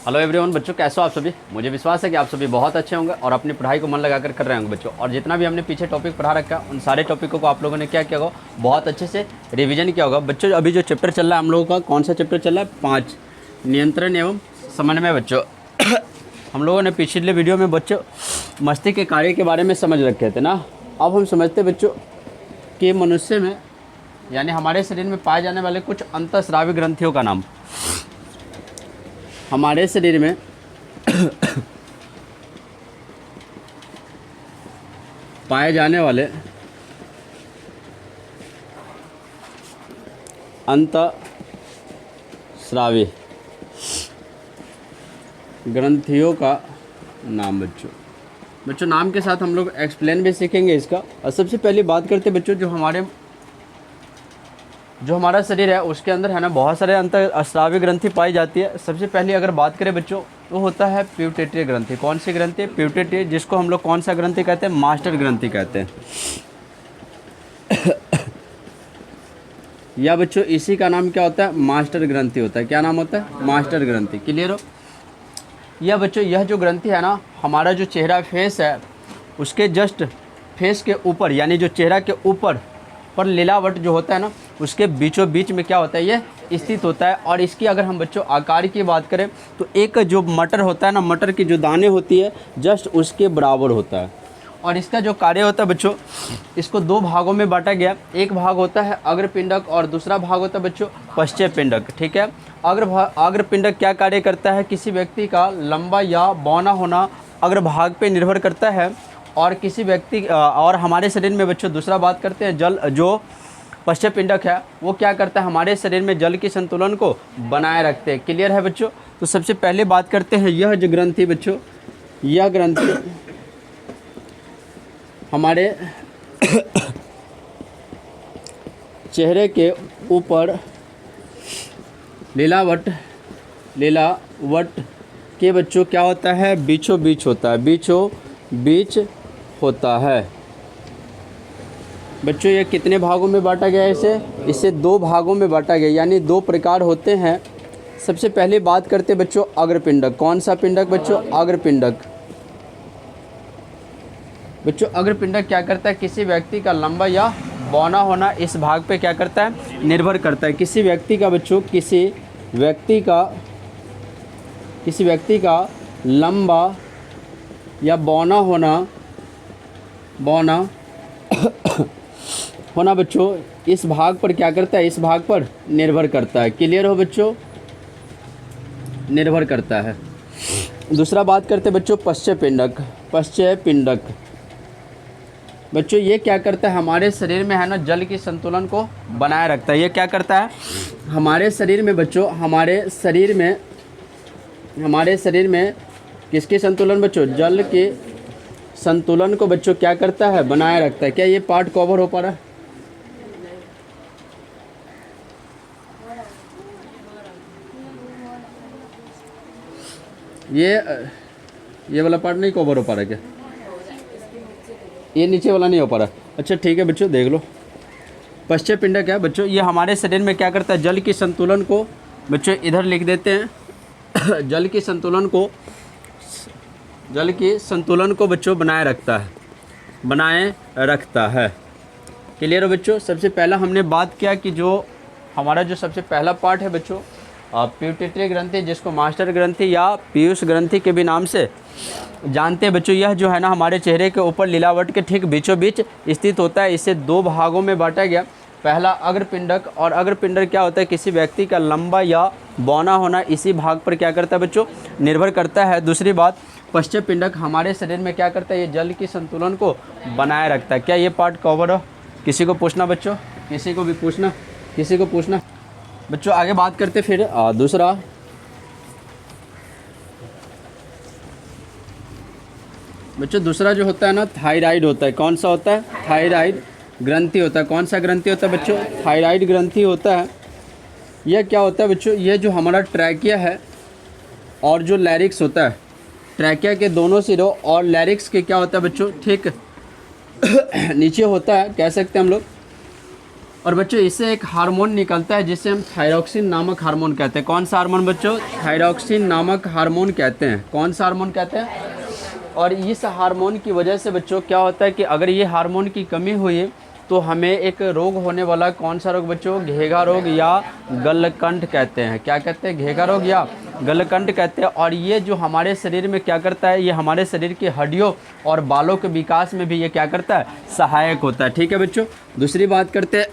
Hello everyone बच्चों, कैसे हो आप सभी। मुझे विश्वास है कि आप सभी बहुत अच्छे होंगे और अपनी पढ़ाई को मन लगाकर कर रहे होंगे बच्चों। और जितना भी हमने पीछे टॉपिक पढ़ा रखा है उन सारे टॉपिकों को आप लोगों ने क्या किया होगा, बहुत अच्छे से रिवीजन किया होगा बच्चों। अभी जो चैप्टर चल रहा है हम लोगों का, कौन सा चैप्टर चल रहा है, 5 नियंत्रण एवं समन्वय बच्चों। हम लोगों ने पिछले वीडियो में बच्चों मस्तिष्क के कार्य के बारे में समझ रखे थे ना। अब हम समझते बच्चों कि मनुष्य में यानी हमारे शरीर में पाए जाने वाले कुछ अंतःस्रावी ग्रंथियों का नाम। हमारे शरीर में पाए जाने वाले अंतःस्रावी ग्रंथियों का नाम बच्चों नाम के साथ हम लोग एक्सप्लेन भी सीखेंगे इसका। और सबसे पहले बात करते हैं बच्चों, जो हमारा शरीर है उसके अंदर है ना बहुत सारे अंतःस्रावी ग्रंथि पाई जाती है। सबसे पहले अगर बात करें बच्चों तो होता है प्यूटेटरी ग्रंथि। कौन सी ग्रंथि? प्यूटेटरी, जिसको हम लोग कौन सा ग्रंथि कहते हैं? मास्टर ग्रंथि कहते हैं। या बच्चों इसी का नाम क्या होता है? मास्टर ग्रंथि होता है। क्या नाम होता है? मास्टर ग्रंथि। क्लियर हो? या बच्चों यह जो ग्रंथि है ना, हमारा जो चेहरा फेस है उसके जस्ट फेस के ऊपर यानी जो चेहरा के ऊपर पर लीलावट जो होता है ना उसके बीचों बीच में क्या होता है, ये स्थित होता है। और इसकी अगर हम बच्चों आकार की बात करें तो एक जो मटर होता है ना, मटर की जो दाने होती है जस्ट उसके बराबर होता है। और इसका जो कार्य होता है बच्चों, इसको 2 भागों में बांटा गया। एक भाग होता है अग्रपिंडक और दूसरा भाग होता है बच्चों पश्चपिंडक। ठीक है। अग्रपिंडक क्या कार्य करता है? किसी व्यक्ति का लंबा या बौना होना अग्रभाग पे निर्भर करता है। और किसी व्यक्ति और हमारे शरीर में बच्चों दूसरा बात करते हैं जल, जो पश्चपिंडक है वो क्या करता है? हमारे शरीर में जल की संतुलन को बनाए रखते हैं। क्लियर है बच्चों? तो सबसे पहले बात करते हैं यह जो ग्रंथि बच्चों, यह ग्रंथि हमारे चेहरे के ऊपर लीलावट के बच्चों क्या होता है? बीचों बीच होता है। बीचों बीच होता है बच्चों। ये कितने भागों में बांटा गया है? इसे 2 भागों में बांटा गया, यानी 2 प्रकार होते हैं। सबसे पहले बात करते हैं बच्चों अग्रपिंडक। कौन सा पिंडक बच्चों? अग्रपिंडक। बच्चों अग्रपिंडक क्या करता है? किसी व्यक्ति का लंबा या बौना होना इस भाग पे क्या करता है? निर्भर करता है। किसी व्यक्ति का बच्चों किसी व्यक्ति का लंबा या बौना होना बच्चों इस भाग पर क्या करता है? इस भाग पर निर्भर करता है। क्लियर हो बच्चों? निर्भर करता है। दूसरा बात करते हैं बच्चों पश्चपिंडक। बच्चों ये क्या करता है? हमारे शरीर में है ना जल की संतुलन को बनाए रखता है। ये क्या करता है? हमारे शरीर में बच्चों, हमारे शरीर में किसकी संतुलन बच्चों? जल के संतुलन को बच्चों क्या करता है? बनाए रखता है। क्या ये पार्ट कवर हो पा रहा है? ये वाला पार्ट नहीं कवर हो पा रहा है क्या? ये नीचे वाला नहीं हो पा रहा? अच्छा ठीक है बच्चों, देख लो। पश्चपिंडक है बच्चों, ये हमारे शरीर में क्या करता है? जल की संतुलन को बच्चों इधर लिख देते हैं। जल की संतुलन को बच्चों बनाए रखता है। क्लियर हो बच्चों? सबसे पहला हमने बात किया कि जो हमारा जो सबसे पहला पार्ट है बच्चों प्यूटेटरी ग्रंथि, जिसको मास्टर ग्रंथि या पीयूष ग्रंथि के भी नाम से जानते हैं बच्चों। यह जो है ना हमारे चेहरे के ऊपर लीलावट के ठीक बीचों बीच स्थित होता है। इसे 2 भागों में बांटा गया। पहला अग्रपिंडक, और अग्रपिंडक क्या होता है? किसी व्यक्ति का लंबा या बौना होना इसी भाग पर क्या करता है बच्चों? निर्भर करता है। दूसरी बात पश्चपिंडक हमारे शरीर में क्या करता है? ये जल की संतुलन को बनाए रखता है। क्या ये पार्ट कवर हो? किसी को पूछना बच्चों? किसी को पूछना बच्चों? आगे बात करते फिर दूसरा बच्चों, दूसरा जो होता है ना थायराइड होता है। कौन सा होता है? थायराइड ग्रंथि होता है। कौन सा ग्रंथि होता है बच्चों? थायराइड ग्रंथि होता है। यह क्या होता है बच्चों? यह जो हमारा ट्रैकिया है और जो लैरिक्स होता है, ट्रैकिया के दोनों सिरों और लैरिक्स के क्या होता है बच्चों? ठीक नीचे होता है, कह सकते हैं हम लोग और बच्चों इससे एक हार्मोन निकलता है जिसे हम थायरॉक्सिन नामक हार्मोन कहते हैं। कौन सा हार्मोन बच्चों? थायरॉक्सिन नामक हार्मोन कहते हैं। कौन सा हार्मोन कहते हैं? और इस हार्मोन की वजह से बच्चों क्या होता है कि अगर ये हार्मोन की कमी हुई तो हमें एक रोग होने वाला। कौन सा रोग बच्चों? घेघा रोग या गलकंठ कहते हैं। क्या कहते हैं? घेघा रोग या गलकंठ कहते हैं। और ये जो हमारे शरीर में क्या करता है, ये हमारे शरीर की हड्डियों और बालों के विकास में भी ये क्या करता है? सहायक होता है। ठीक है बच्चों। दूसरी बात करते हैं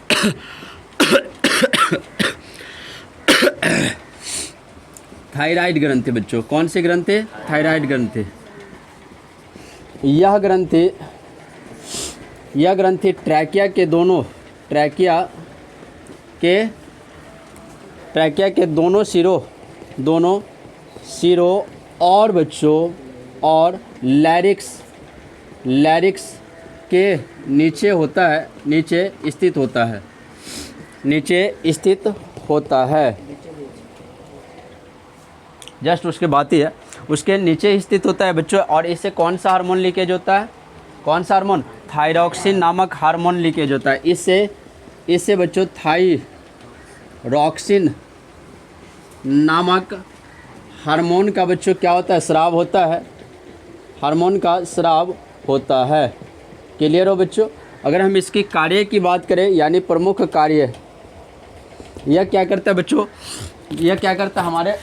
थायराइड ग्रंथि बच्चों। कौन सी ग्रंथि? थायराइड ग्रंथि। यह ग्रंथि ट्रैकिया के दोनों सिरों और बच्चों और लैरिक्स के नीचे होता है, नीचे स्थित होता है। जस्ट उसके बात ही है, उसके नीचे स्थित होता है बच्चों। और इससे कौन सा हार्मोन लीकेज होता है? कौन सा हार्मोन? थायरॉक्सिन नामक हार्मोन लीकेज होता है। इससे बच्चों थायरॉक्सिन नामक हार्मोन का बच्चों क्या होता है? स्राव होता है। हार्मोन का स्राव होता है। क्लियर हो बच्चों? अगर हम इसकी कार्य की बात करें, यानी प्रमुख कार्य, यह क्या करता है बच्चों? यह क्या करता है हमारे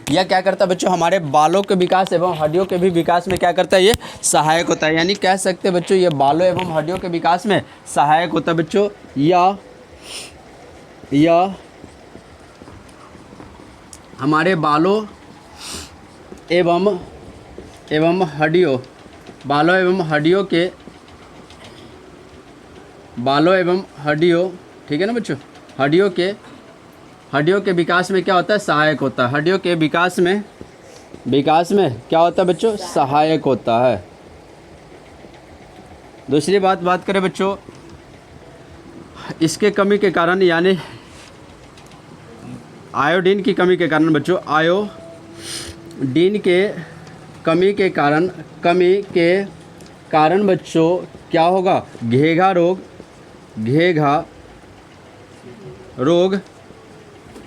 यह क्या करता है बच्चों? हमारे बालों के विकास एवं हड्डियों के भी विकास में क्या करता है? ये सहायक होता है। यानी कह सकते हैं बच्चों ये बालों एवं हड्डियों के विकास में सहायक होता है बच्चों। या हमारे बालों एवं हड्डियों ठीक है ना बच्चों? हड्डियों के विकास में क्या होता है? सहायक होता है। हड्डियों के विकास में क्या होता है बच्चों? सहायक होता है। दूसरी बात करें बच्चों, इसके कमी के कारण, यानी आयोडीन की कमी के कारण बच्चों, आयोडीन के कमी के कारण बच्चों क्या होगा? घेघा रोग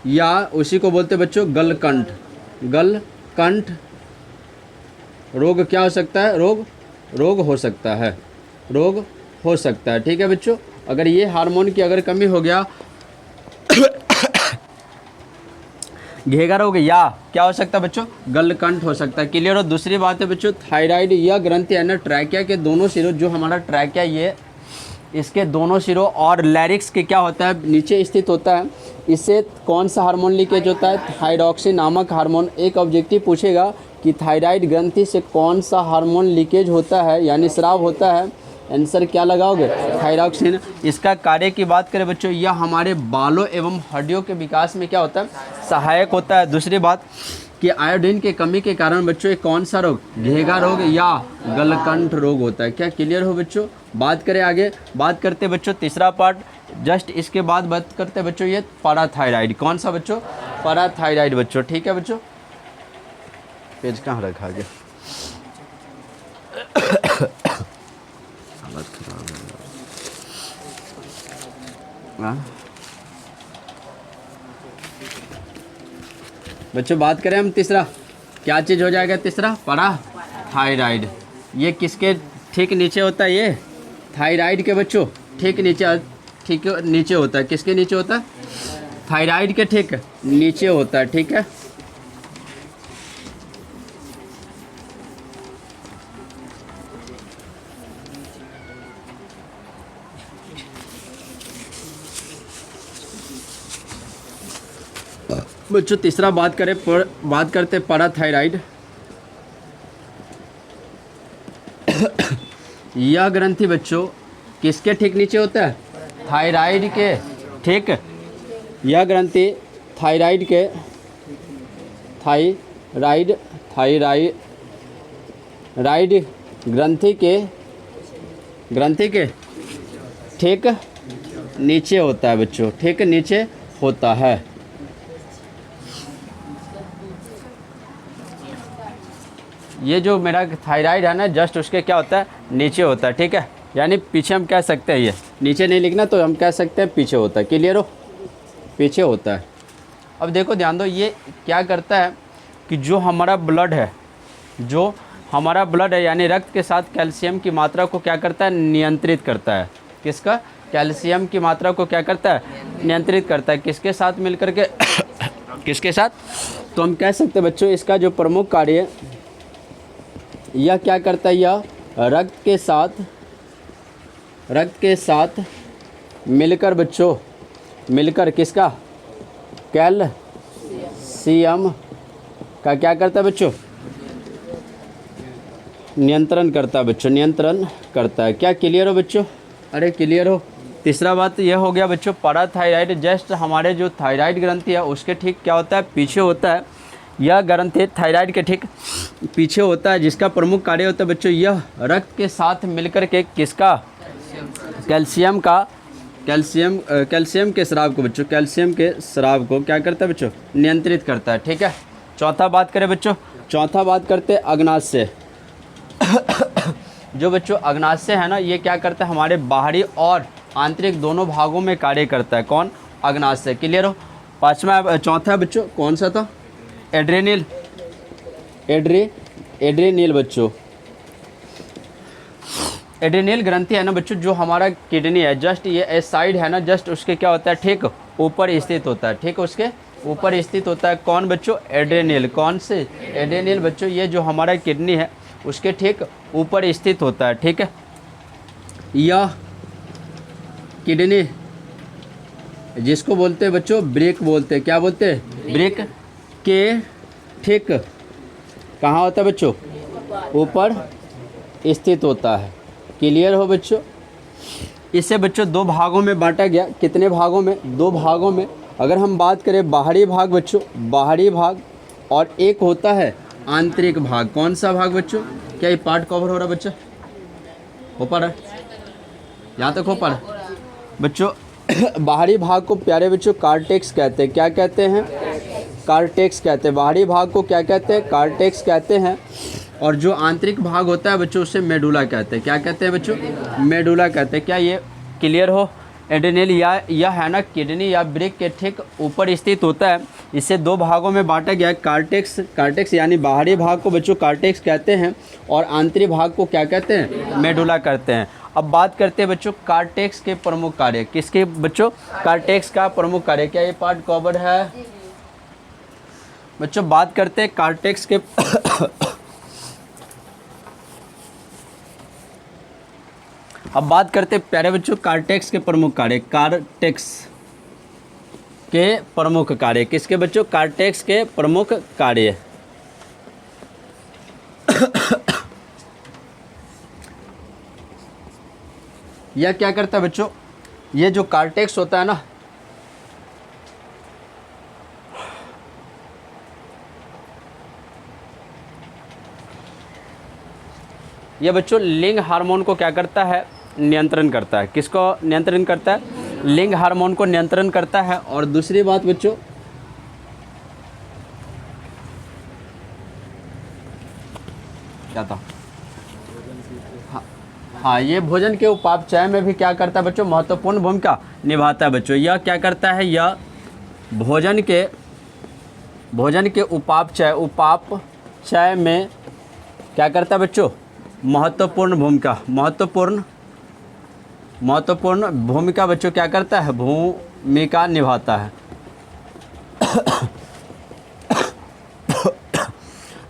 या उसी को बोलते बच्चों गलकंठ रोग क्या हो सकता है? रोग हो सकता है। ठीक है बच्चों। अगर ये हार्मोन की अगर कमी हो गया घेघा रोग या क्या हो सकता है बच्चों? गलकंठ हो सकता है। क्लियर हो? दूसरी बात है बच्चों, थायराइड यह ग्रंथि है ना, ट्रैकिया के दोनों सिरों, जो हमारा ट्रैकिया ये इसके दोनों सिरों और लैरिक्स के क्या होता है? नीचे स्थित होता है। इससे कौन सा हार्मोन लीकेज होता है? थायरॉक्सिन नामक हार्मोन। एक ऑब्जेक्टिव पूछेगा कि थायराइड ग्रंथि से कौन सा हार्मोन लीकेज होता है, यानी स्राव होता है। आंसर क्या लगाओगे? थायरॉक्सिन। इसका कार्य की बात करें बच्चों, यह हमारे बालों एवं हड्डियों के विकास में क्या होता है? सहायक होता है। दूसरी बात कि आयोडीन की कमी के कारण बच्चों एक कौन सा रोग? घेघा रोग या गलकंठ रोग होता है। क्या क्लियर हो बच्चों? बात करें आगे, बात करते बच्चों तीसरा पार्ट। जस्ट इसके बाद बात करते बच्चों ये पैराथायराइड। कौन सा बच्चों? पैराथायराइड बच्चों। ठीक है बच्चों। पेज कहाँ रखा गया? हालत खराब है बच्चों। बात करें हम तीसरा, क्या चीज़ हो जाएगा तीसरा? पैराथायराइड। ये किसके ठीक नीचे होता है? ये थायराइड के बच्चों ठीक नीचे होता है। किसके नीचे होता है? थायराइड के ठीक नीचे होता है। ठीक है। बच्चों तीसरा बात करते पैराथायराइड। यह ग्रंथि बच्चों किसके ठीक नीचे होता है? थायराइड के ठीक। यह ग्रंथि थायराइड ग्रंथि के ठीक नीचे होता है बच्चों। ठीक नीचे होता है। ये जो मेरा थायराइड है ना, जस्ट उसके क्या होता है, नीचे होता है, ठीक है। यानी पीछे हम कह सकते हैं, ये नीचे नहीं लिखना तो हम कह सकते हैं पीछे होता है। क्लियर हो, पीछे होता है। अब देखो ध्यान दो, ये क्या करता है कि जो हमारा ब्लड है, जो हमारा ब्लड है यानी रक्त के साथ कैल्शियम की मात्रा को क्या करता है, नियंत्रित करता है। किसका, कैल्शियम की मात्रा को क्या करता है, नियंत्रित करता है। किसके साथ मिलकर के किसके साथ, तो हम कह सकते हैं बच्चों इसका जो प्रमुख कार्य यह क्या करता है, यह रक्त के साथ मिलकर बच्चों, मिलकर किसका, कैल्शियम का क्या करता है बच्चों, नियंत्रण करता है बच्चों, नियंत्रण करता है। क्या क्लियर हो बच्चों, अरे क्लियर हो। तीसरा बात यह हो गया बच्चों, पैराथायराइड जस्ट हमारे जो थायराइड ग्रंथि है उसके ठीक क्या होता है, पीछे होता है। यह ग्रंथि थायराइड के ठीक पीछे होता है, जिसका प्रमुख कार्य होता है बच्चों, यह रक्त के साथ मिलकर के किसका, कैल्शियम के स्राव को बच्चों, कैल्शियम के स्राव को क्या करता है बच्चों, नियंत्रित करता है, ठीक है। चौथा बात करें बच्चों, चौथा बात करते हैं अग्नाशय। जो बच्चों अग्नाशय है ना, ये क्या करता है, हमारे बाहरी और आंतरिक दोनों भागों में कार्य करता है। कौन, अग्नाशय। क्लियर हो। पांचवा, चौथा बच्चों कौन सा था, एड्रेनल, एड्रेनल बच्चों। एड्रेनल ग्रंथि है ना बच्चों, जो हमारा किडनी है, जस्ट ये एस साइड है ना, जस्ट उसके क्या होता है, ठीक ऊपर स्थित होता है, ठीक उसके ऊपर स्थित होता है। कौन बच्चों, एड्रेनल। कौन से, एड्रेनल बच्चों, ये जो हमारा किडनी है उसके ठीक ऊपर स्थित होता है, ठीक है। यह किडनी जिसको बोलते हैं बच्चों ब्रेक बोलते हैं, क्या बोलते हैं, ब्रेक के ठीक कहाँ होता है बच्चों, ऊपर स्थित होता है। क्लियर हो बच्चों। इसे बच्चों दो भागों में बांटा गया। कितने भागों में, दो भागों में। अगर हम बात करें बाहरी भाग बच्चों, बाहरी भाग, और एक होता है आंतरिक भाग। कौन सा भाग बच्चों, क्या ये पार्ट कवर हो रहा है बच्चा, हो पा रहा है, यहाँ तक हो पा रहा है बच्चों। बाहरी भाग को प्यारे बच्चों कार्टेक्स कहते हैं। क्या कहते हैं, कार्टेक्स कहते हैं। बाहरी भाग को क्या कहते हैं, कार्टेक्स कहते हैं। और जो आंतरिक भाग होता है बच्चों उसे मेडुला कहते हैं। क्या कहते हैं बच्चों, मेडुला कहते हैं। क्या ये क्लियर हो। एड्रेनल यह है ना किडनी या ब्रेक के ठीक ऊपर स्थित होता है। इसे दो भागों में बांटा गया है। कार्टेक्स यानी बाहरी भाग को बच्चों कार्टेक्स कहते हैं, और आंतरिक भाग को क्या कहते हैं, मेडुला कहते हैं। अब बात करते हैं बच्चों कार्टेक्स के प्रमुख कार्य। किसके बच्चों, कार्टेक्स का प्रमुख कार्य। क्या ये पार्ट कवर है बच्चों। बात करते हैं कार्टेक्स के अब बात करते हैं प्यारे बच्चों कार्टेक्स के प्रमुख कार्य। कार्टेक्स के प्रमुख कार्य किसके बच्चों, कार्टेक्स के प्रमुख कार्य। यह क्या करता है बच्चों, ये जो कार्टेक्स होता है ना, ये बच्चों लिंग हार्मोन को क्या करता है, नियंत्रण करता है। किसको नियंत्रण करता है, लिंग हार्मोन को नियंत्रण करता है। और दूसरी बात बच्चों, क्या था, हाँ ये भोजन के उपापचय में भी क्या करता है बच्चों, महत्वपूर्ण भूमिका निभाता है बच्चों। यह क्या करता है, यह भोजन के उपापचय में क्या करता है बच्चों, महत्वपूर्ण भूमिका बच्चों क्या करता है, भूमिका निभाता है।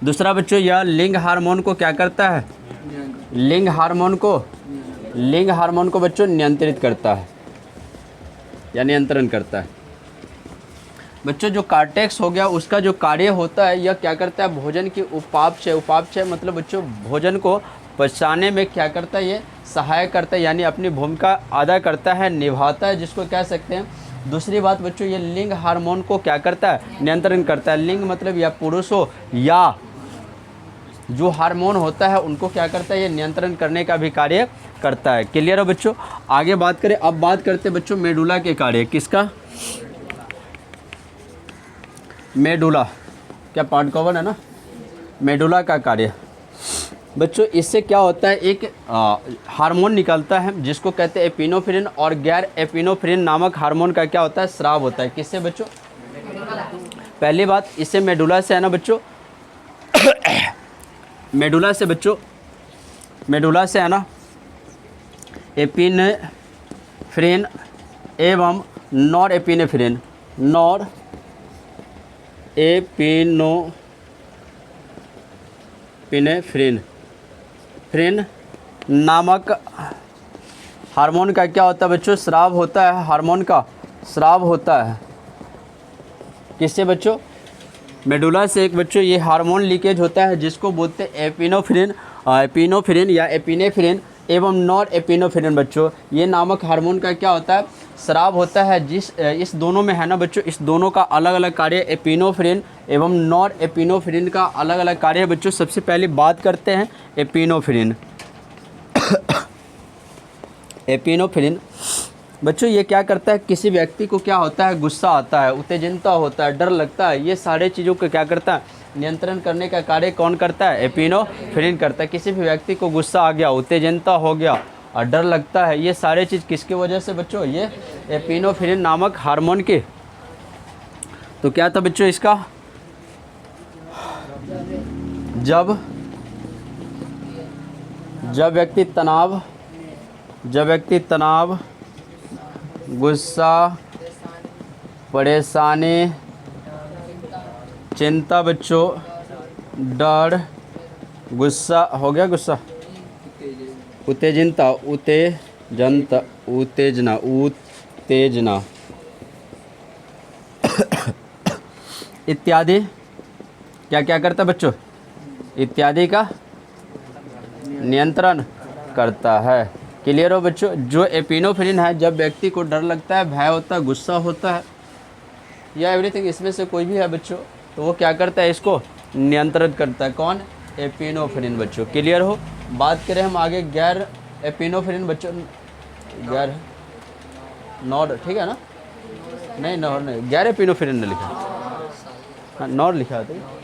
दूसरा बच्चों, यह लिंग हार्मोन को क्या करता है, लिंग हार्मोन को बच्चों नियंत्रित करता है या नियंत्रण करता है। बच्चों जो कार्टेक्स हो गया उसका जो कार्य होता है, यह क्या करता है, भोजन की उपापचय मतलब बच्चों भोजन को पचाने में क्या करता है, ये सहायक करता है, यानी अपनी भूमिका अदा करता है, निभाता है, जिसको कह सकते हैं। दूसरी बात बच्चों, ये लिंग हार्मोन को क्या करता है, नियंत्रण करता है। लिंग मतलब या पुरुष हो या जो हार्मोन होता है उनको क्या करता है, ये नियंत्रण करने का भी कार्य करता है। क्लियर है बच्चों। आगे बात करें, अब बात करते हैं बच्चों मेडुला के कार्य। किसका, मेडुला, क्या पार्ट कवर है ना, मेडुला का कार्य। बच्चों इससे क्या होता है, एक हार्मोन निकलता है जिसको कहते हैं एपिनोफ्रिन, और गैर एपिनोफ्रिन नामक हार्मोन का क्या होता है, स्राव होता है। किससे बच्चों? पहली बात, इससे मेडुला से है ना बच्चों, मेडुला से बच्चों, मेडुला से है ना एपिनेफ्रिन एवं नॉर एपिनेफ्रिन, नॉर एपिनेफ्रिन फ्रिन नामक हार्मोन का क्या होता है बच्चों, स्राव होता है। हार्मोन का स्राव होता है किससे बच्चों? मेडुला से एक बच्चों ये हार्मोन लीकेज होता है जिसको बोलते हैं एपिनोफ्रिन, एपिनोफ्रिन या एपिनेफ्रिन एवं नॉर एपिनोफ्रिन बच्चों, ये नामक हार्मोन का क्या होता है, स्राव होता है। इस दोनों में है ना बच्चों, इस दोनों का अलग अलग कार्य, एपिनोफ्रिन एवं नॉर एपिनोफ्रिन का अलग अलग कार्य है बच्चों। सबसे पहले बात करते हैं एपिनोफ्रिन। एपिनोफ्रिन बच्चों ये क्या करता है, किसी व्यक्ति को क्या होता है, गुस्सा आता है, उत्तेजनता होता है, डर लगता है, ये सारे चीज़ों को क्या करता है, नियंत्रण करने का कार्य कौन करता है, एपिनोफ्रिन करता है। किसी भी व्यक्ति को गुस्सा आ गया, उत्तेजनता हो गया और डर लगता है, ये सारे चीज़ किसकी वजह से बच्चों, ये एपिनोफ्रिन नामक हार्मोन के। तो क्या था बच्चों इसका, जब व्यक्ति तनाव, गुस्सा, परेशानी, चिंता बच्चों, डर, गुस्सा हो गया, गुस्सा, उत्तेजना इत्यादि क्या क्या करता है बच्चों, इत्यादि का नियंत्रण करता है। क्लियर हो बच्चों? जो एपिनोफ्रिन है, जब व्यक्ति को डर लगता है, भय होता है, गुस्सा होता है या एवरीथिंग, इसमें से कोई भी है बच्चों, तो वो क्या करता है, इसको नियंत्रित करता है। कौन? एपिनोफ्रिन बच्चों। क्लियर हो? बात करें हम आगे गैर एपिनोफ्रिन बच्चों, गैर नॉर, ठीक है ना, नहीं नॉर नहीं, गैर एपिनोफ्रिन ने लिखा, हाँ नॉर लिखा था।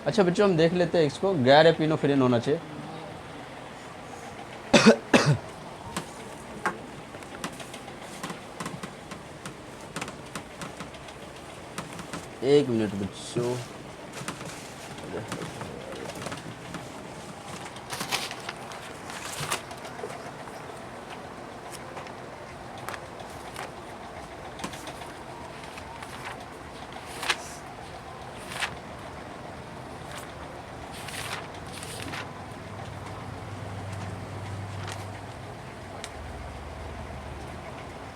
अच्छा बच्चों हम देख लेते हैं इसको, गैर एपिनोफ्रिन होना चाहिए। एक मिनट बच्चों,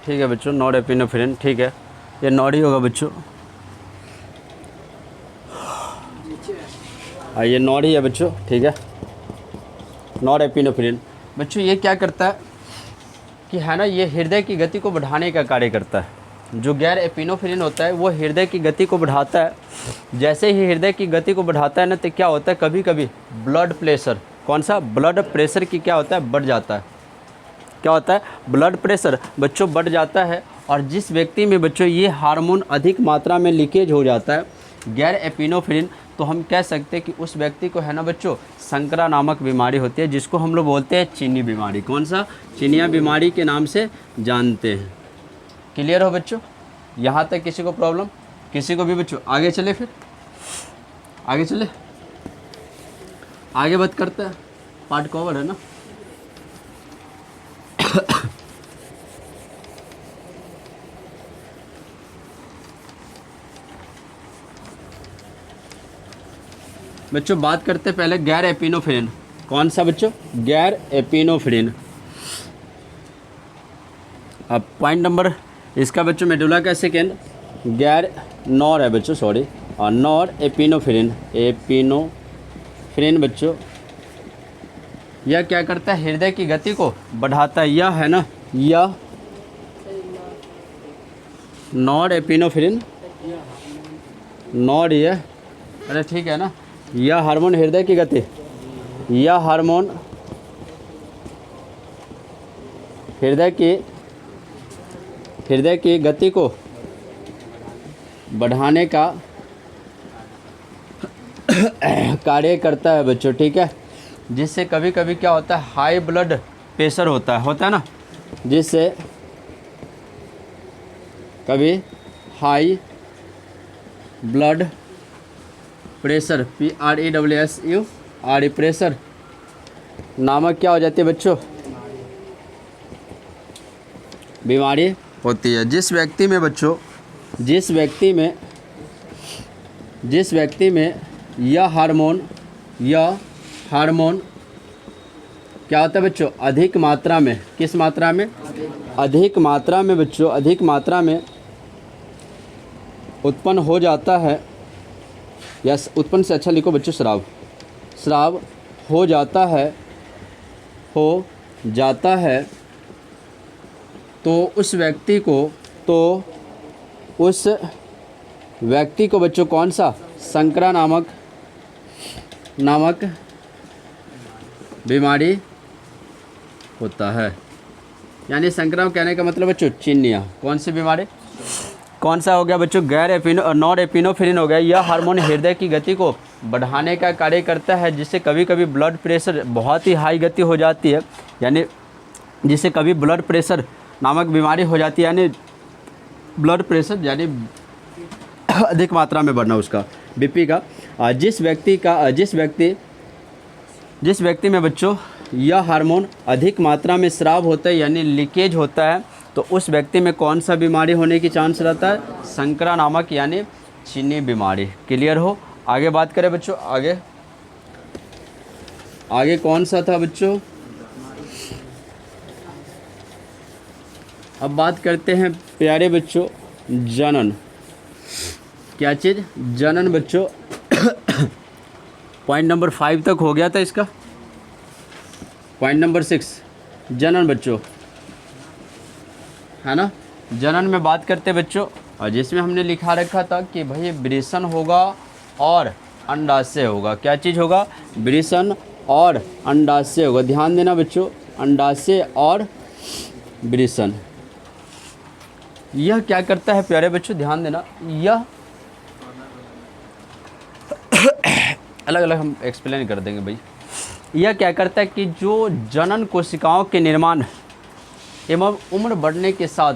ठीक है बच्चों, नॉर एपिनोफ्रिन, ठीक है, ये नॉर ही होगा बच्चों, ये नॉर ही है बच्चों, ठीक है, नॉर एपिनोफ्रिन। बच्चों ये क्या करता है कि है ना, ये हृदय की गति को बढ़ाने का कार्य करता है। जो गैर एपिनोफ्रिन होता है वो हृदय की गति को बढ़ाता है। जैसे ही हृदय की गति को बढ़ाता है ना, तो क्या होता है, कभी कभी ब्लड प्रेशर, कौन सा, ब्लड प्रेशर की क्या होता है, बढ़ जाता है। क्या होता है, ब्लड प्रेशर बच्चों बढ़ जाता है। और जिस व्यक्ति में बच्चों ये हार्मोन अधिक मात्रा में लीकेज हो जाता है, गैर एपिनोफ्रिन, तो हम कह सकते हैं कि उस व्यक्ति को है ना बच्चों संकरा नामक बीमारी होती है, जिसको हम लोग बोलते हैं चीनी बीमारी। कौन सा, चिनिया बीमारी के नाम से जानते हैं। क्लियर हो बच्चों? यहाँ तक किसी को प्रॉब्लम, किसी को भी बच्चों? आगे चले, फिर आगे चले, आगे बात करते हैं, पार्ट कवर है ना। बच्चों बात करते हैं पहले गैर एपिनोफ्रिन। कौन सा बच्चों, गैर एपिनोफ्रिन। अब पॉइंट नंबर इसका बच्चों मेडुला का सेकेंड, गैर नॉर है बच्चों, सॉरी, और नॉर एपिनोफ्रिन। एपिनोफ्रिन बच्चों यह क्या करता है, हृदय की गति को बढ़ाता है। यह है ना, यह नॉर एपिनोफ्रिन, नॉर, यह, अरे ठीक है ना, यह हार्मोन हृदय की गति, यह हार्मोन हृदय की गति को बढ़ाने का कार्य करता है बच्चों, ठीक है। जिससे कभी कभी क्या होता है, हाई ब्लड प्रेशर होता है ना, जिससे कभी high blood pressure PRESSUR pressure नामक क्या हो जाती है बच्चों, बीमारी होती है। जिस व्यक्ति में बच्चों, जिस व्यक्ति में यह हार्मोन क्या होता है बच्चों, अधिक मात्रा में, किस मात्रा में, अधिक मात्रा में बच्चों, अधिक मात्रा में उत्पन्न हो जाता है, या उत्पन्न से अच्छा लिखो बच्चों, स्राव हो जाता है, तो उस व्यक्ति को बच्चों कौन सा, संक्रा नामक बीमारी होता है। यानी संक्रामक कहने का मतलब बच्चों चिनिया, कौन सी बीमारी, कौन सा हो गया बच्चों, नॉर एपिनेफ्रिन हो गया। यह हार्मोन हृदय की गति को बढ़ाने का कार्य करता है, जिससे कभी कभी ब्लड प्रेशर बहुत ही हाई गति हो जाती है, यानी जिससे कभी ब्लड प्रेशर नामक बीमारी हो जाती है, यानी ब्लड प्रेशर यानी अधिक मात्रा में बढ़ना उसका, बीपी का। जिस व्यक्ति में बच्चों यह हार्मोन अधिक मात्रा में स्राव होता है, यानी लीकेज होता है, तो उस व्यक्ति में कौन सा बीमारी होने की चांस रहता है, संक्रा नामक यानी चीनी बीमारी। क्लियर हो। आगे बात करें बच्चों, आगे कौन सा था बच्चों, अब बात करते हैं प्यारे बच्चों जनन। क्या चीज़, जनन बच्चों। पॉइंट नंबर 5 तक हो गया था इसका। पॉइंट नंबर 6 जनन बच्चों, है ना। जनन में बात करते बच्चों, और जिसमें हमने लिखा रखा था कि भाई वृषण होगा और अंडाशय होगा। क्या चीज़ होगा, वृषण और अंडाशय होगा। ध्यान देना बच्चों, अंडाशय और वृषण, यह क्या करता है प्यारे बच्चों, ध्यान देना। यह अलग अलग हम एक्सप्लेन कर देंगे भाई। यह क्या करता है कि जो जनन कोशिकाओं के निर्माण एवं उम्र बढ़ने के साथ,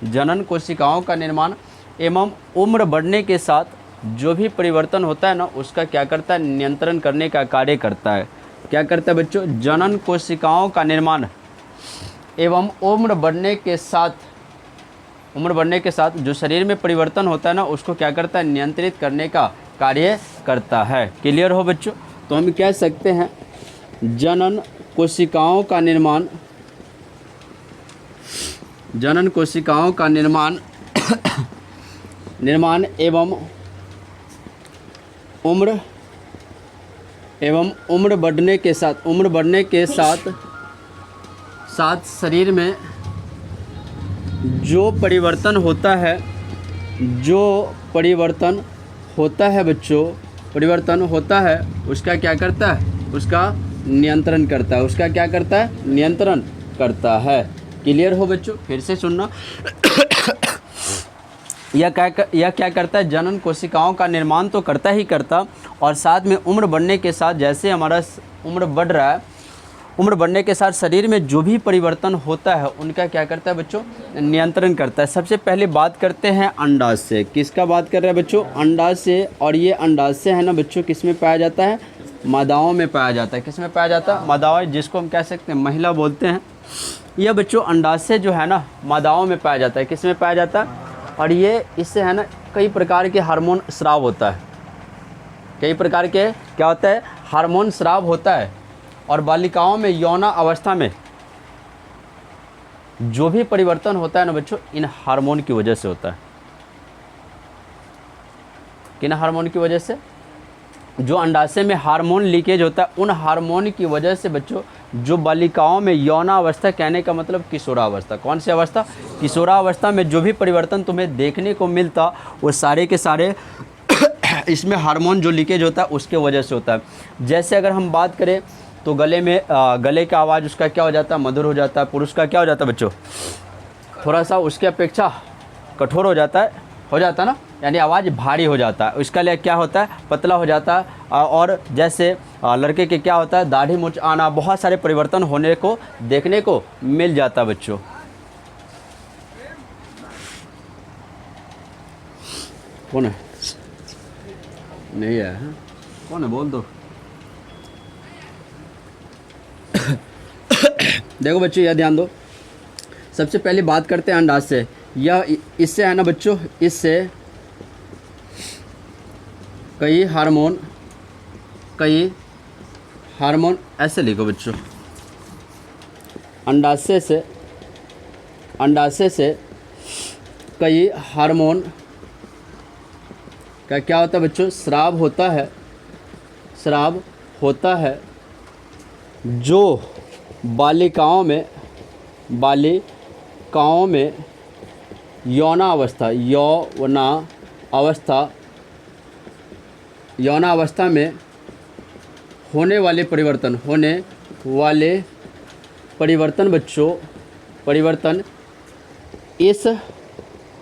जनन कोशिकाओं का निर्माण एवं उम्र बढ़ने के साथ जो भी परिवर्तन होता है ना, उसका क्या करता है, नियंत्रण करने का कार्य करता है। क्या करता है बच्चों, जनन कोशिकाओं का निर्माण एवं उम्र बढ़ने के साथ जो शरीर में परिवर्तन होता है ना, उसको क्या करता है, नियंत्रित करने का कार्य करता है। क्लियर हो बच्चों। तो हम कह सकते हैं जनन कोशिकाओं का निर्माण एवं उम्र बढ़ने के साथ शरीर में जो परिवर्तन होता है उसका क्या करता है, उसका नियंत्रण करता है। उसका क्या करता है, नियंत्रण करता है। क्लियर हो बच्चों, फिर से सुनना। यह क्या करता है, जनन कोशिकाओं का निर्माण तो करता ही करता, और साथ में उम्र बढ़ने के साथ, जैसे हमारा उम्र बढ़ रहा है, उम्र बढ़ने के साथ शरीर में जो भी परिवर्तन होता है उनका क्या करता है बच्चों, नियंत्रण करता है। सबसे पहले बात करते हैं अंडाशय। किसका बात कर रहे हैं बच्चों, अंडाशय। और ये अंडाशय है ना बच्चों, किस में पाया जाता है, मादाओं में पाया जाता है। किस में पाया जाता है, मादाओं, जिसको हम कह सकते हैं महिला बोलते हैं। यह बच्चों अंडाशय जो है ना, मादाओं में पाया जाता है। किस में पाया जाता है, और ये इससे है ना कई प्रकार के हार्मोन स्राव होता है। कई प्रकार के क्या होता है, हार्मोन स्राव होता है। और बालिकाओं में यौना अवस्था में जो भी परिवर्तन होता है ना बच्चों, इन हार्मोन की वजह से होता है। किन हार्मोन की वजह से, जो अंडाशय में हार्मोन लीकेज होता है, उन हार्मोन की वजह से बच्चों जो बालिकाओं में यौनावस्था, कहने का मतलब किशोरावस्था। कौन सी अवस्था, किशोरावस्था में जो भी परिवर्तन तुम्हें देखने को मिलता, वो सारे के सारे इसमें हार्मोन जो लीकेज होता है उसके वजह से होता है। जैसे अगर हम बात करें तो गले का आवाज़ उसका क्या हो जाता है, मधुर हो जाता है। पुरुष का क्या हो जाता है बच्चों, थोड़ा सा उसके अपेक्षा कठोर हो जाता है ना, यानी आवाज़ भारी हो जाता है, इसका लिए क्या होता है, पतला हो जाता है। और जैसे लड़के के क्या होता है, दाढ़ी मूंछ आना, बहुत सारे परिवर्तन होने को देखने को मिल जाता है बच्चों। कौन है? नहीं है, हाँ? कौन है, बोल दो। देखो बच्चों, यह ध्यान दो, सबसे पहले बात करते हैं अंडाशय से। यह इससे है ना बच्चों, इससे कई हार्मोन ऐसे लिखो बच्चों, अंडाशय से कई हार्मोन का क्या होता है बच्चों, स्राव होता है जो बालिकाओं में यौनावस्था में होने वाले परिवर्तन इस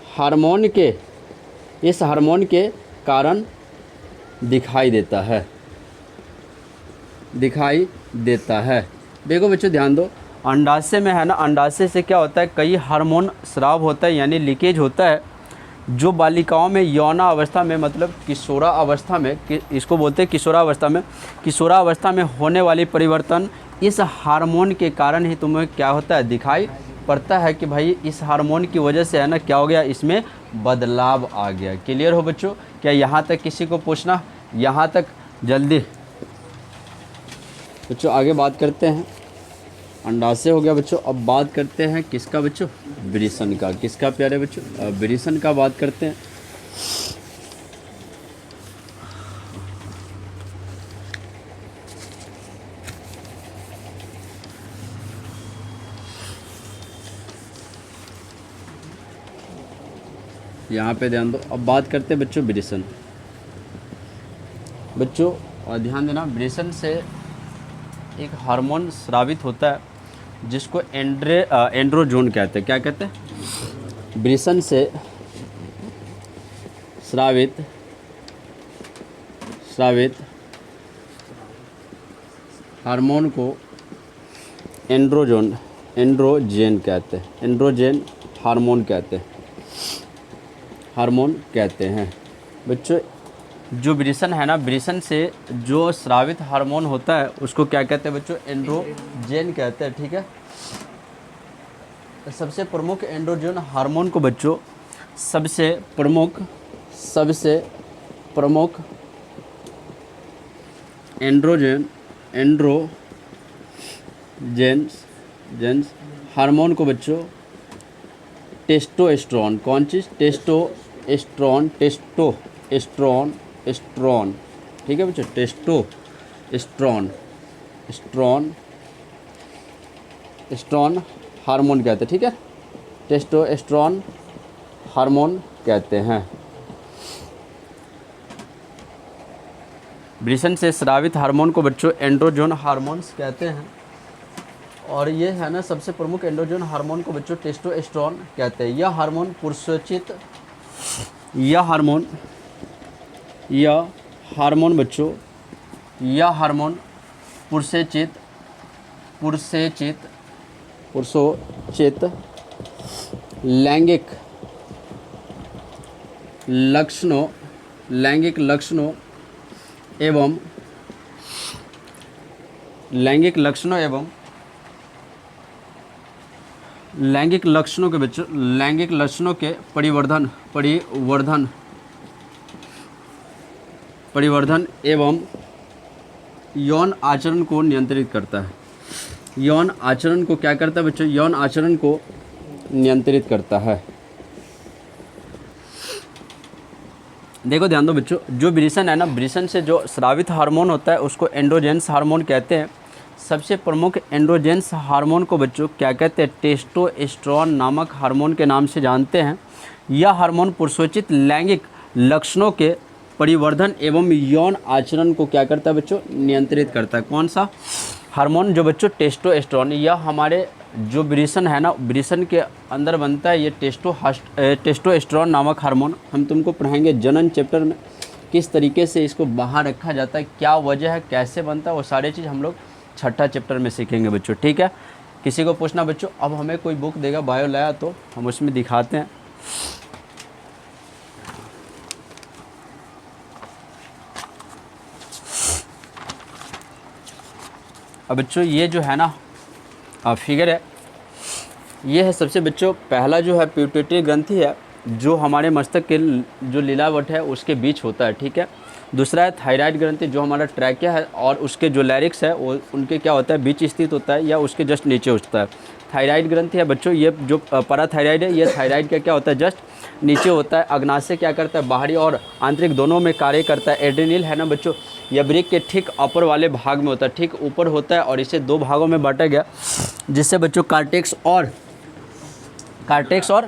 हार्मोन के कारण दिखाई देता है। देखो बच्चों ध्यान दो, अंडाशय में है ना, अंडाशय से क्या होता है, कई हार्मोन स्राव होता है यानी लीकेज होता है जो बालिकाओं में यौनावस्था में, मतलब किशोरावस्था में, इसको बोलते हैं किशोरावस्था में होने वाली परिवर्तन इस हार्मोन के कारण ही तुम्हें क्या होता है, दिखाई पड़ता है कि भाई इस हार्मोन की वजह से है ना क्या हो गया, इसमें बदलाव आ गया। क्लियर हो बच्चों? क्या यहाँ तक किसी को पूछना? यहाँ तक जल्दी बच्चों आगे बात करते हैं। अंडाशय हो गया बच्चों, अब बात करते हैं किसका बच्चों, वृषण का। किसका प्यारे बच्चों, वृषण का बात करते हैं। यहाँ पे ध्यान दो, अब बात करते हैं बच्चों वृषण। बच्चों और ध्यान देना, वृषण से एक हार्मोन स्रावित होता है जिसको एंड्रोजोन कहते हैं। क्या कहते हैं? वृषण से स्रावित हार्मोन को एंड्रोजन कहते हैं, एंड्रोजन हार्मोन कहते हैं। बच्चों जो वृषण है ना, वृषण से जो स्रावित हार्मोन होता है उसको क्या कहते हैं बच्चों, एंड्रोजन कहते हैं। ठीक है, सबसे प्रमुख एंड्रोजन हार्मोन को बच्चों, सबसे प्रमुख एंड्रोजन हार्मोन को बच्चों टेस्टोस्टेरोन, कौन चीज़, टेस्टोस्टेरोन, ठीक है बच्चों, टेस्टोस्टेरोन हार्मोन कहते हैं। ठीक है, टेस्टोस्टेरोन हार्मोन कहते हैं। वृषण से स्रावित हार्मोन को बच्चों एंड्रोजन हार्मोन्स कहते हैं। और ये है ना सबसे प्रमुख एंड्रोजन हार्मोन को बच्चों टेस्टोस्टेरोन कहते हैं। यह हार्मोन पुरुषोचित लैंगिक लक्षणों एवं लैंगिक लक्षणों के परिवर्धन एवं यौन आचरण को नियंत्रित करता है। यौन आचरण को क्या करता है बच्चों, यौन आचरण को नियंत्रित करता है। देखो ध्यान दो बच्चों, जो वृषण है ना, वृषण से जो स्रावित हार्मोन होता है उसको एंड्रोजेंस हार्मोन कहते हैं। सबसे प्रमुख एंड्रोजेंस हार्मोन को बच्चों क्या कहते हैं, टेस्टोस्टेरोन नामक हार्मोन के नाम से जानते हैं। यह हार्मोन पुरुषोचित लैंगिक लक्षणों के परिवर्धन एवं यौन आचरण को क्या करता है बच्चों, नियंत्रित करता है। कौन सा हार्मोन, जो बच्चों टेस्टोस्टेरोन, यह हमारे जो ब्रिसन है ना, ब्रिसन के अंदर बनता है ये टेस्टोस्टेरोन नामक हार्मोन। हम तुमको पढ़ाएंगे जनन चैप्टर में किस तरीके से इसको बाहर रखा जाता है, क्या वजह है, कैसे बनता है, वो सारी चीज़ हम लोग छठा चैप्टर में सीखेंगे बच्चों। ठीक है, किसी को पूछना बच्चों, अब हमें कोई बुक देगा बायो लाया तो हम उसमें दिखाते हैं। अब बच्चों ये जो है ना फिगर है, ये है सबसे बच्चों पहला जो है पिट्यूटरी ग्रंथि है, जो हमारे मस्तक के जो लीलावट है उसके बीच होता है। ठीक है, दूसरा है थायराइड ग्रंथि, जो हमारा ट्रैकिया है और उसके जो लैरिक्स है वो उनके क्या होता है बीच स्थित होता है या उसके जस्ट नीचे उठता है। थायराइड ग्रंथि है बच्चों, ये जो पैराथायराइड है ये थायराइड का क्या होता है जस्ट नीचे होता है। अग्नाशय क्या करता है, बाहरी और आंतरिक दोनों में कार्य करता है। एड्रेनल है ना बच्चों, यह वृक्क के ठीक अपर वाले भाग में होता है, ठीक ऊपर होता है और इसे दो भागों में बांटा गया, जिससे बच्चों कार्टेक्स और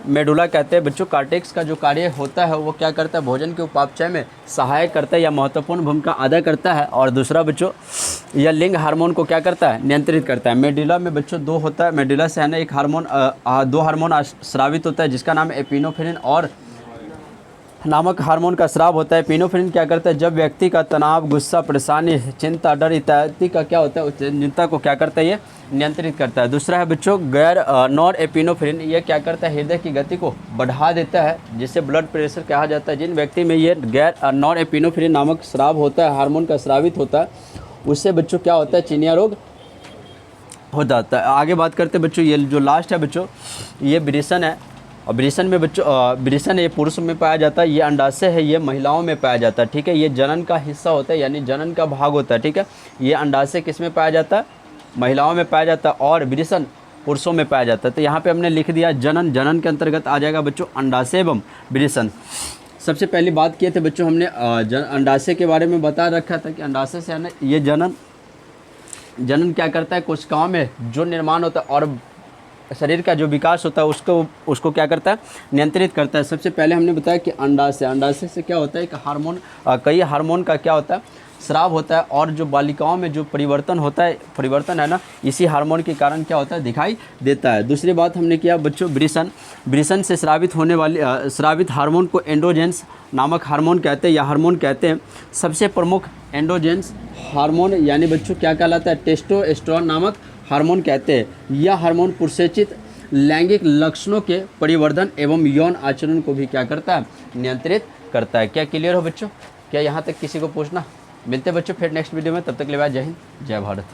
मेडुला कहते हैं। बच्चों कार्टेक्स का जो कार्य होता है वो क्या करता है, भोजन के उपापचय में सहायक करता है या महत्वपूर्ण भूमिका अदा करता है। और दूसरा बच्चों यह लिंग हार्मोन को क्या करता है, नियंत्रित करता है। मेडुला में बच्चों दो होता है, मेडुला से है ना एक हार्मोन दो हार्मोन स्रावित होता है, जिसका नाम एपिनेफ्रिन और नामक हार्मोन का स्राव होता है। एपिनेफ्रिन क्या करता है, जब व्यक्ति का तनाव, गुस्सा, परेशानी, चिंता, डर इत्यादि का क्या होता है उस चिंता को क्या करता है, ये नियंत्रित करता है। दूसरा है बच्चों गैर नॉर एपिनेफ्रिन, ये क्या करता है, हृदय की गति को बढ़ा देता है, जिससे ब्लड प्रेशर कहा जाता है। जिन व्यक्ति में ये गैर नॉर एपिनेफ्रिन नामक स्राव होता है, हार्मोन का स्रावित होता है, उससे बच्चों क्या होता है, चिनिया रोग हो जाता है। आगे बात करते हैं बच्चों, ये जो लास्ट है बच्चों ये ब्रिसन है। और ब्रिसन में बच्चों ब्रिसन ये पुरुष में पाया जाता है, ये अंडाशय है ये महिलाओं में पाया जाता है। ठीक है, ये जनन का हिस्सा होता है यानी जनन का भाग होता है। ठीक है, ये अंडाशय किस में पाया जाता है, महिलाओं में पाया जाता है, और ब्रिसन पुरुषों में पाया जाता है। तो यहाँ पे हमने लिख दिया जनन, जनन के अंतर्गत आ जाएगा बच्चों अंडाशय एवं ब्रिसन। सबसे पहली बात किए थे बच्चों हमने अंडाशय के बारे में बता रखा था कि अंडाशय से है ना ये जनन क्या करता है, कोशिकाओं में जो निर्माण होता है और शरीर का जो विकास होता है उसको क्या करता है, नियंत्रित करता है। सबसे पहले हमने बताया कि अंडाशय से क्या होता है, एक हार्मोन कई हार्मोन का क्या होता है, स्राव होता है। और जो बालिकाओं में जो परिवर्तन है ना, इसी हार्मोन के कारण क्या होता है, दिखाई देता है। दूसरी बात हमने किया बच्चों ब्रिसन से स्रावित होने वाली स्रावित हार्मोन को एंडोजेंस नामक हार्मोन कहते हैं या हार्मोन कहते हैं। सबसे प्रमुख एंडोजेंस हार्मोन यानी बच्चों क्या कहलाता है, टेस्टोस्टेरोन नामक हार्मोन कहते हैं। यह हार्मोन पुरुषोचित लैंगिक लक्षणों के परिवर्धन एवं यौन आचरण को भी क्या करता है, नियंत्रित करता है। क्या क्लियर हो बच्चों, क्या यहाँ तक किसी को पूछना? मिलते हैं बच्चों फिर नेक्स्ट वीडियो में, तब तक के लिए जय हिंद जय भारत।